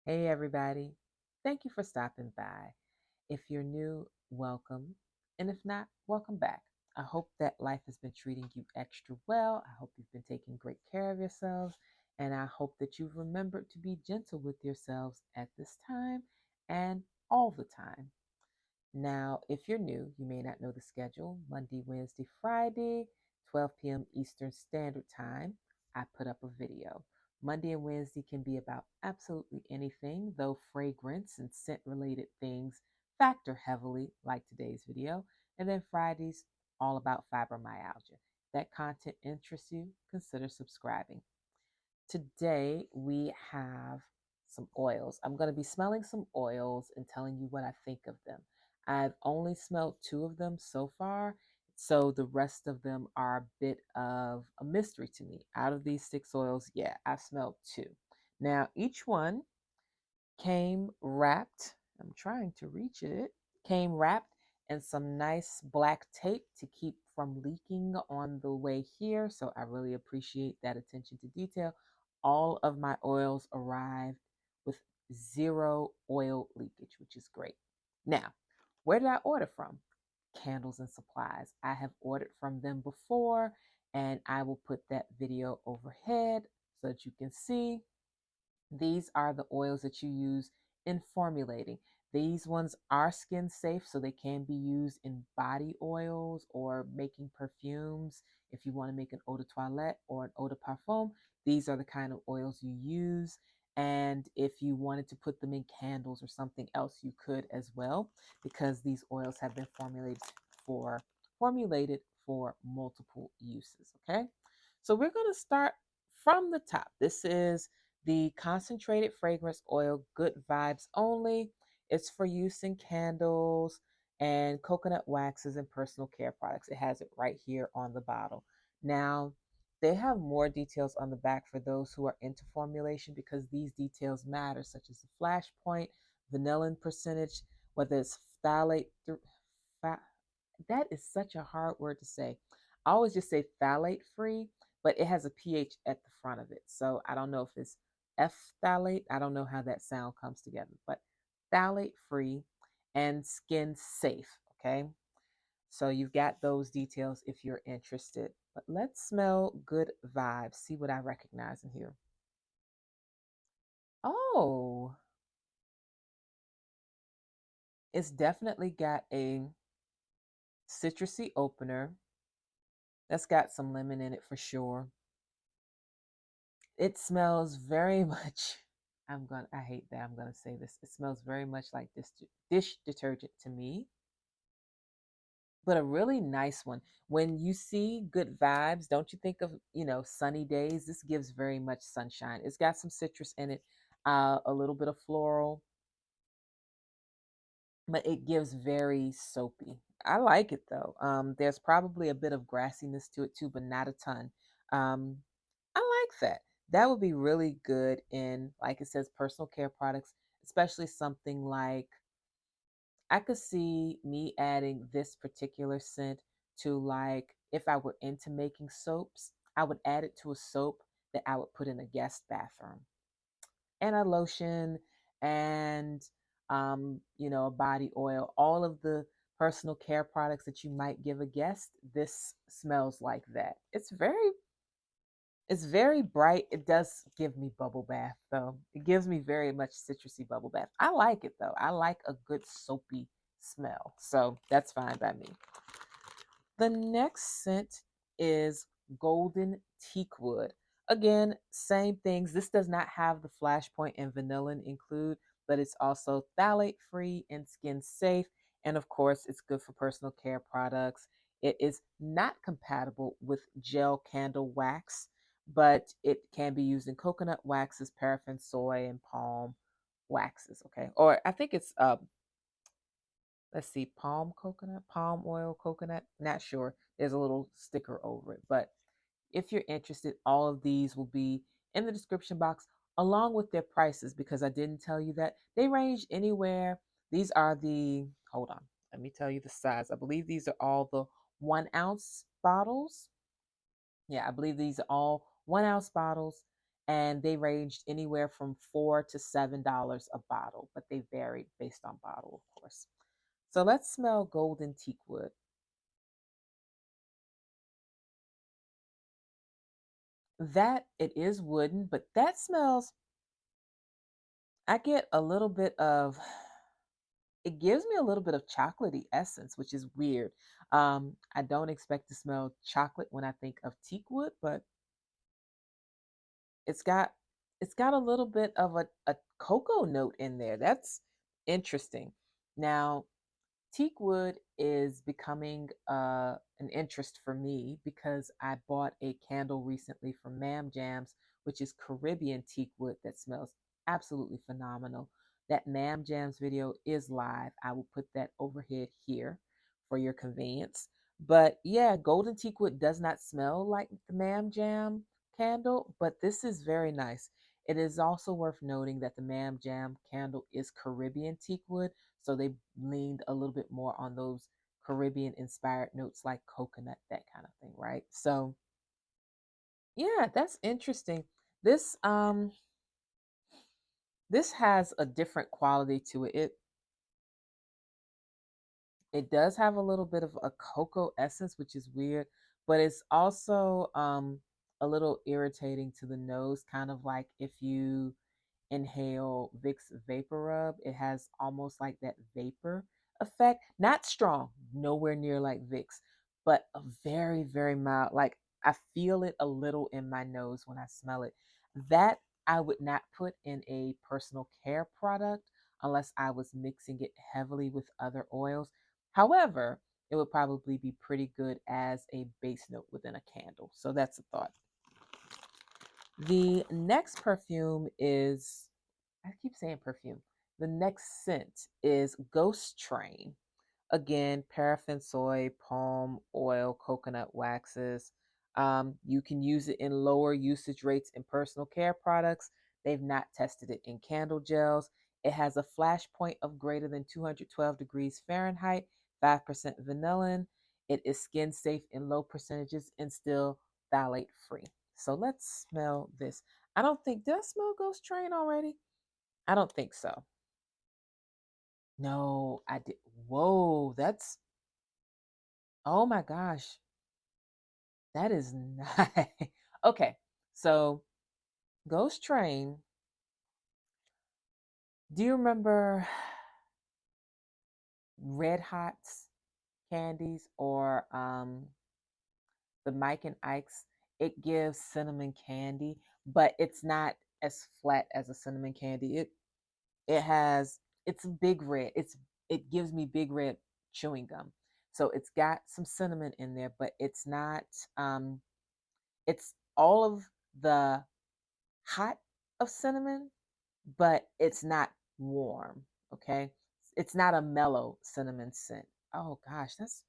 Hey, everybody. Thank you for stopping by. If you're new, welcome. And if not, welcome back. I hope that life has been treating you extra well. I hope you've been taking great care of yourselves. And I hope that you've remembered to be gentle with yourselves at this time and all the time. Now, if you're new, you may not know the schedule. Monday, Wednesday, Friday, 12 p.m. Eastern Standard Time, I put up a video. Monday and Wednesday can be about absolutely anything, though fragrance and scent related things factor heavily, like today's video. And then Fridays, all about fibromyalgia. If that content interests you, consider subscribing. Today we have some oils. I'm going to be smelling some oils and telling you what I think of them. I've only smelled two of them so far, so the rest of them are a bit of a mystery to me. Out of these six oils, yeah, I've smelled two. Now, each one came wrapped. I'm trying to reach it. Came wrapped in some nice black tape to keep from leaking on the way here. So I really appreciate that attention to detail. All of my oils arrived with zero oil leakage, which is great. Now, where did I order from? Candles and Supplies. I have ordered from them before, and I will put that video overhead so that you can see. These are the oils that you use in formulating. These ones are skin safe, so they can be used in body oils or making perfumes. If you want to make an eau de toilette or an eau de parfum, these are the kind of oils you use. And if you wanted to put them in candles or something else, you could as well, because these oils have been for formulated for multiple uses. Okay, so we're going to start from the top. This is the concentrated fragrance oil, Good Vibes Only. It's for use in candles and coconut waxes and personal care products. It has it right here on the bottle. Now, they have more details on the back for those who are into formulation because these details matter, such as the flash point, vanillin percentage, whether it's phthalate through. That is such a hard word to say. I always just say phthalate free, but it has a pH at the front of it. So I don't know if it's phthalate. I don't know how that sound comes together, but phthalate free and skin safe. Okay. So you've got those details if you're interested. But let's smell Good Vibes, see what I recognize in here. Oh, it's definitely got a citrusy opener. That's got some lemon in it for sure. It smells very much. I hate that I'm gonna say this. It smells very much like this dish detergent to me, but a really nice one. When you see Good Vibes, don't you think of, sunny days? This gives very much sunshine. It's got some citrus in it, a little bit of floral, but it gives very soapy. I like it though. There's probably a bit of grassiness to it too, but not a ton. Um, I like that. That would be really good in, like it says, personal care products, especially something like I could see me adding this particular scent to, like, if I were into making soaps, I would add it to a soap that I would put in a guest bathroom, and a lotion, and a body oil, all of the personal care products that you might give a guest. This smells like that. It's very bright. It does give me bubble bath though. It gives me very much citrusy bubble bath. I like it though. I like a good soapy smell. So that's fine by me. The next scent is Golden Teakwood. Again, same things. This does not have the flashpoint and vanillin include, but it's also phthalate free and skin safe. And of course, it's good for personal care products. It is not compatible with gel candle wax, but it can be used in coconut waxes, paraffin, soy, and palm waxes. Okay. Or I think it's let's see, palm oil, coconut, not sure. There's a little sticker over it. But if you're interested, all of these will be in the description box along with their prices because I didn't tell you that. They range anywhere. These are hold on, let me tell you the size. I believe these are all the 1 ounce bottles. Yeah, I believe these are all 1 ounce bottles. and they ranged anywhere from $4 to $7 a bottle, but they varied based on bottle, of course. So let's smell golden teakwood. That it is wooden, but that smells, I get a little bit of, it gives me a little bit of chocolatey essence, which is weird. I don't expect to smell chocolate when I think of teakwood, but it's got it's got a little bit of a cocoa note in there. That's interesting. Now, teak wood is becoming an interest for me because I bought a candle recently from Mam Jams, which is Caribbean teak wood that smells absolutely phenomenal. That Mam Jams video is live. I will put that overhead here for your convenience. But yeah, golden teak wood does not smell like the Mam Jam candle, but this is very nice. It is also worth noting that the Mam Jam candle is Caribbean teak wood, so they leaned a little bit more on those Caribbean inspired notes like coconut, that kind of thing, right? So yeah, that's interesting. This this has a different quality to it. It does have a little bit of a cocoa essence, which is weird, but it's also a little irritating to the nose, kind of like if you inhale Vicks Vapor Rub. It has almost like that vapor effect. Not strong, nowhere near like Vicks, but a very, very mild. Like I feel it a little in my nose when I smell it. That I would not put in a personal care product unless I was mixing it heavily with other oils. However, it would probably be pretty good as a base note within a candle. So that's a thought. The next perfume is, I keep saying perfume. The next scent is Ghost Train. Again, paraffin, soy, palm oil, coconut waxes. You can use it in lower usage rates in personal care products. They've not tested it in candle gels. It has a flash point of greater than 212 degrees Fahrenheit, 5% vanillin. It is skin safe in low percentages and still phthalate free. So let's smell this. I don't think, did I smell Ghost Train already? I don't think so. No, I did. Whoa, that's, oh my gosh, that is nice. Okay, so Ghost Train, do you remember Red Hots candies or the Mike and Ike's? It gives cinnamon candy, but it's not as flat as a cinnamon candy. It has, it's big red. It gives me big red chewing gum. So it's got some cinnamon in there, but it's not it's all of the hot of cinnamon, but it's not warm. Okay. It's not a mellow cinnamon scent. Oh gosh, that's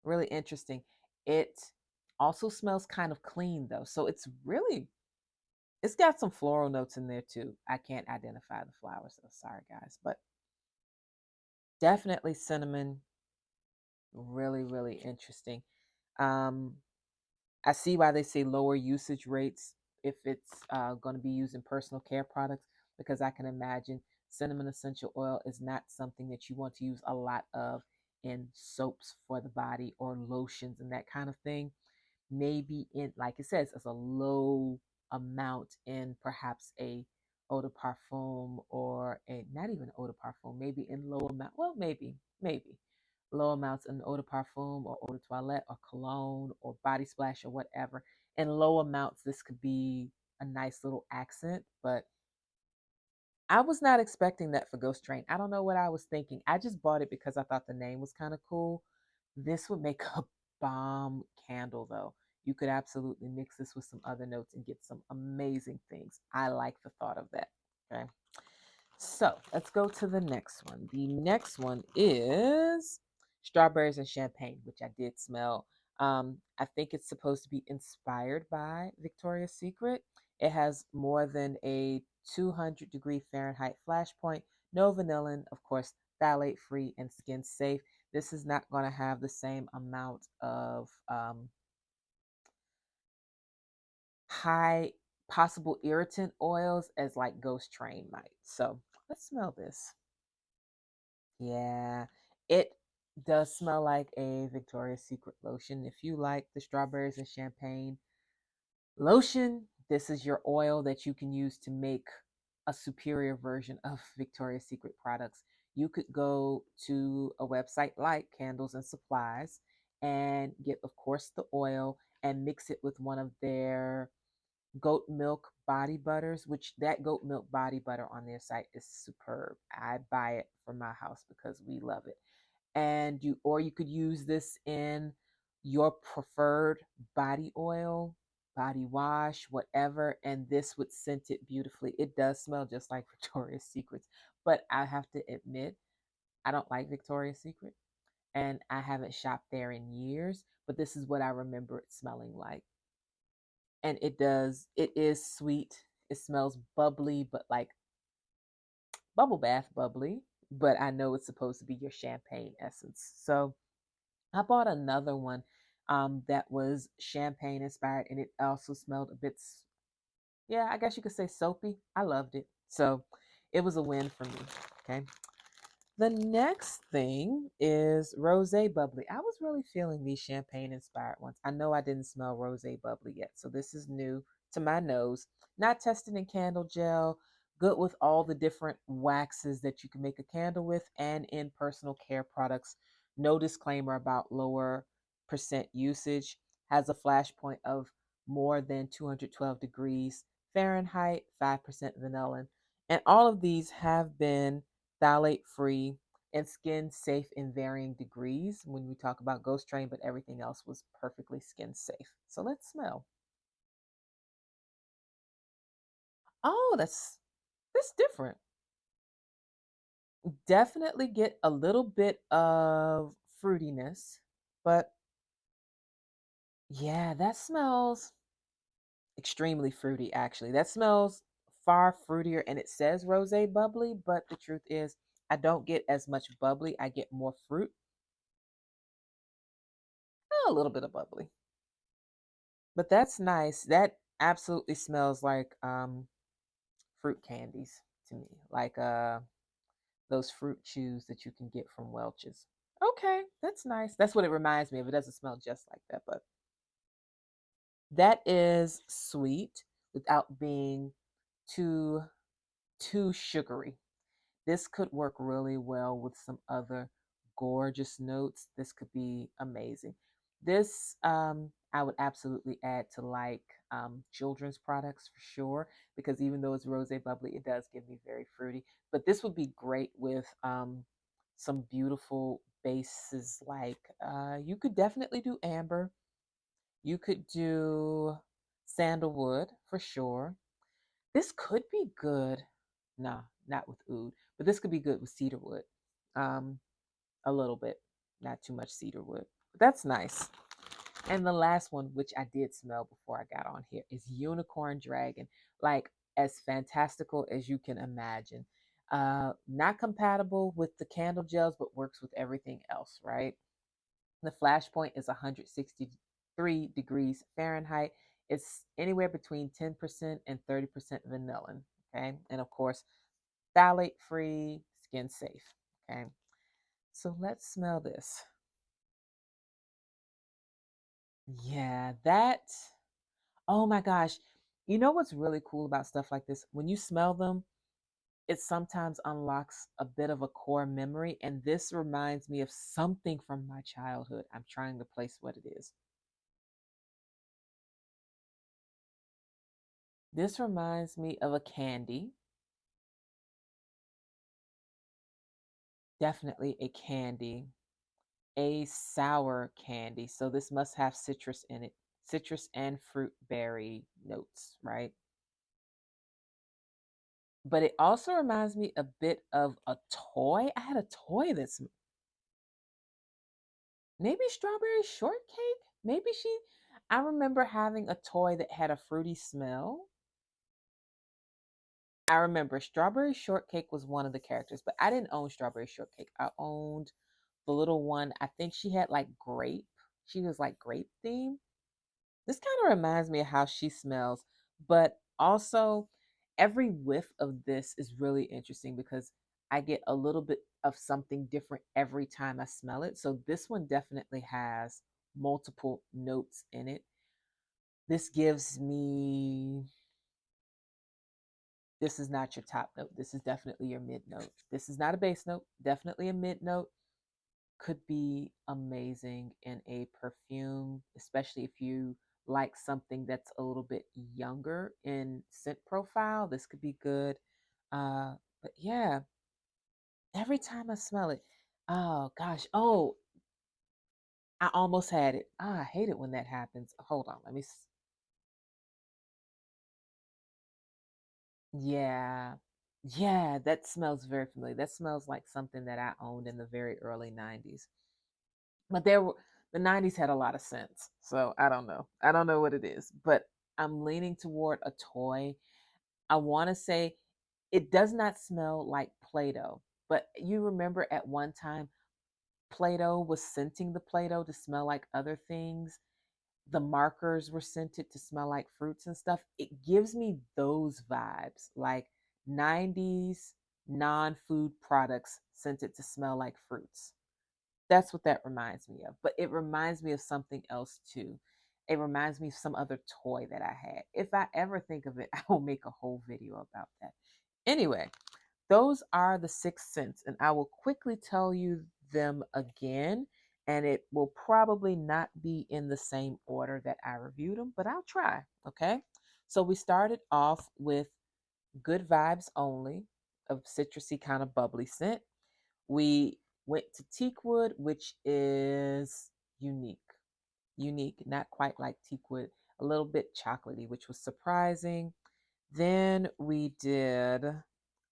really interesting. It also smells kind of clean though. So it's really, it's got some floral notes in there too. I can't identify the flowers though. Sorry guys, but definitely cinnamon. Really, really interesting. Um, I see why they say lower usage rates if it's going to be used in personal care products, because I can imagine cinnamon essential oil is not something that you want to use a lot of in soaps for the body or lotions and that kind of thing. Maybe in, like it says, as a low amount in perhaps a eau de parfum, or a, not even eau de parfum, maybe in low amount, well, maybe low amounts in eau de parfum or eau de toilette or cologne or body splash or whatever. In low amounts, this could be a nice little accent, but I was not expecting that for Ghost Train. I don't know what I was thinking. I just bought it because I thought the name was kind of cool. This would make a bomb candle, though. You could absolutely mix this with some other notes and get some amazing things. I like the thought of that. Okay. So let's go to the next one. The next one is strawberries and champagne, which I did smell. I think it's supposed to be inspired by Victoria's Secret. It has more than a 200-degree Fahrenheit flash point, no vanillin, of course, phthalate free and skin safe. This is not going to have the same amount of high possible irritant oils as like Ghost Train might. So let's smell this. Yeah, it does smell like a Victoria's Secret lotion. If you like the strawberries and champagne lotion, this is your oil that you can use to make a superior version of Victoria's Secret products. You could go to a website like Candles and Supplies and get, of course, the oil and mix it with one of their goat milk body butters, which that goat milk body butter on their site is superb. I buy it for my house because we love it. And you could use this in your preferred body oil, body wash, whatever, and this would scent it beautifully. It does smell just like Victoria's Secrets, but I have to admit, I don't like Victoria's Secret and I haven't shopped there in years, but this is what I remember it smelling like. And it is sweet. It smells bubbly, but like bubble bath bubbly, but I know it's supposed to be your champagne essence. So I bought another one that was champagne inspired, and it also smelled a bit, yeah, I guess you could say soapy. I loved it. So it was a win for me. Okay. The next thing is Rose Bubbly. I was really feeling these champagne inspired ones. I know I didn't smell Rose Bubbly yet, so this is new to my nose. Not tested in candle gel, good with all the different waxes that you can make a candle with and in personal care products. No disclaimer about lower percent usage. Has a flash point of more than 212 degrees Fahrenheit, 5% vanillin. And all of these have been phthalate free and skin safe in varying degrees when we talk about Ghost Train, but everything else was perfectly skin safe. So let's smell. Oh, that's different. Definitely get a little bit of fruitiness, but yeah, that smells extremely fruity actually. That smells far fruitier and it says rosé bubbly, but the truth is I don't get as much bubbly. I get more fruit, a little bit of bubbly. But that's nice. That absolutely smells like fruit candies to me. Like those fruit chews that you can get from Welch's. Okay, that's nice. That's what it reminds me of. It doesn't smell just like that, but that is sweet without being too too sugary. This could work really well with some other gorgeous notes. This could be amazing. This I would absolutely add to like children's products for sure, because even though it's rose bubbly, it does give me very fruity. But this would be great with some beautiful bases. Like you could definitely do amber. You could do sandalwood for sure. This could be good. Nah, not with oud, but this could be good with cedarwood. Um, a little bit, not too much cedarwood. But that's nice. And the last one, which I did smell before I got on here, is Unicorn Dragon. Like as fantastical as you can imagine. Not compatible with the candle gels, but works with everything else, right? The flash point is 163 degrees Fahrenheit. It's anywhere between 10% and 30% vanillin. Okay. And of course, phthalate free, skin safe. Okay. So let's smell this. Yeah, that. Oh my gosh. You know what's really cool about stuff like this? When you smell them, it sometimes unlocks a bit of a core memory. And this reminds me of something from my childhood. I'm trying to place what it is. This reminds me of a candy. Definitely a candy, a sour candy. So this must have citrus in it, citrus and fruit berry notes, right? But it also reminds me a bit of a toy. I had a toy that's maybe strawberry shortcake. Maybe I remember having a toy that had a fruity smell. I remember strawberry shortcake was one of the characters, but I didn't own strawberry shortcake. I owned the little one. I think she had like grape. She was like grape themed. This kind of reminds me of how she smells, but Also, every whiff of this is really interesting because I get a little bit of something different every time I smell it. So this one definitely has multiple notes in it. This gives me, this is not your top note. This is definitely your mid note. This is not a base note, definitely a mid note. Could be amazing in a perfume, especially if you like something that's a little bit younger in scent profile. This could be good. But yeah, every time I smell it, oh gosh, oh, I almost had it. Ah, I hate it when that happens. Hold on, let me. Yeah, yeah, that smells very familiar. That smells like something that I owned in the very early 90s. But the 90s had a lot of scents. So I don't know. I don't know what it is, but I'm leaning toward a toy. I want to say it does not smell like Play-Doh, but you remember at one time Play-Doh was scenting the Play-Doh to smell like other things. The markers were scented to smell like fruits and stuff. It gives me those vibes, like 90s non-food products scented to smell like fruits. That's what that reminds me of. But it reminds me of something else too. It reminds me of some other toy that I had. If I ever think of it, I will make a whole video about that. Anyway, those are the six scents, and I will quickly tell you them again. And it will probably not be in the same order that I reviewed them, but I'll try. Okay. So we started off with Good Vibes Only, a citrusy kind of bubbly scent. We went to Teakwood, which is unique. Unique, not quite like Teakwood, a little bit chocolatey, which was surprising. Then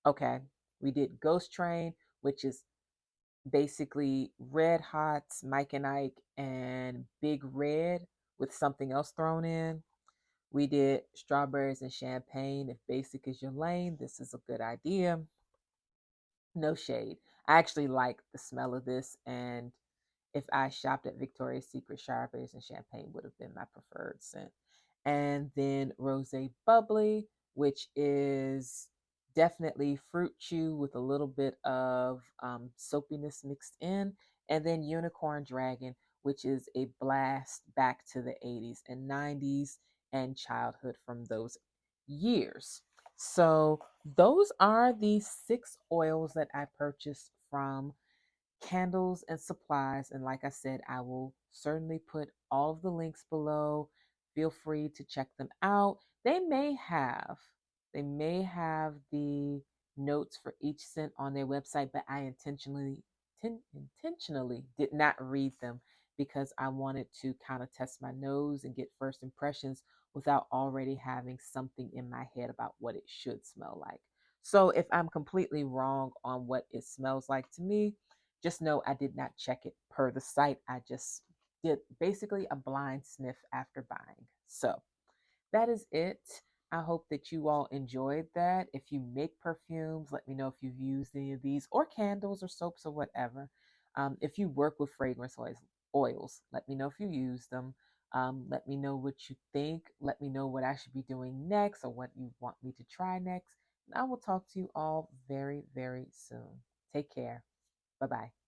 okay, we did Ghost Train, which is basically Red Hots, Mike and Ike, and Big Red with something else thrown in. We did Strawberries and Champagne. If basic is your lane, this is a good idea. No shade. I actually like the smell of this, and if I shopped at Victoria's Secret, Strawberries and Champagne would have been my preferred scent. And then Rose Bubbly, which is definitely fruit chew with a little bit of soapiness mixed in. And then Unicorn Dragon, which is a blast back to the 80s and 90s and childhood from those years. So those are the six oils that I purchased from Candles and Supplies. And like I said, I will certainly put all of the links below. Feel free to check them out. They may have the notes for each scent on their website, but I intentionally did not read them because I wanted to kind of test my nose and get first impressions without already having something in my head about what it should smell like. So if I'm completely wrong on what it smells like to me, just know I did not check it per the site. I just did basically a blind sniff after buying. So that is it. I hope that you all enjoyed that. If you make perfumes, let me know if you've used any of these or candles or soaps or whatever. If you work with oils, let me know if you use them. Let me know what you think. Let me know what I should be doing next or what you want me to try next. And I will talk to you all very, very soon. Take care. Bye bye.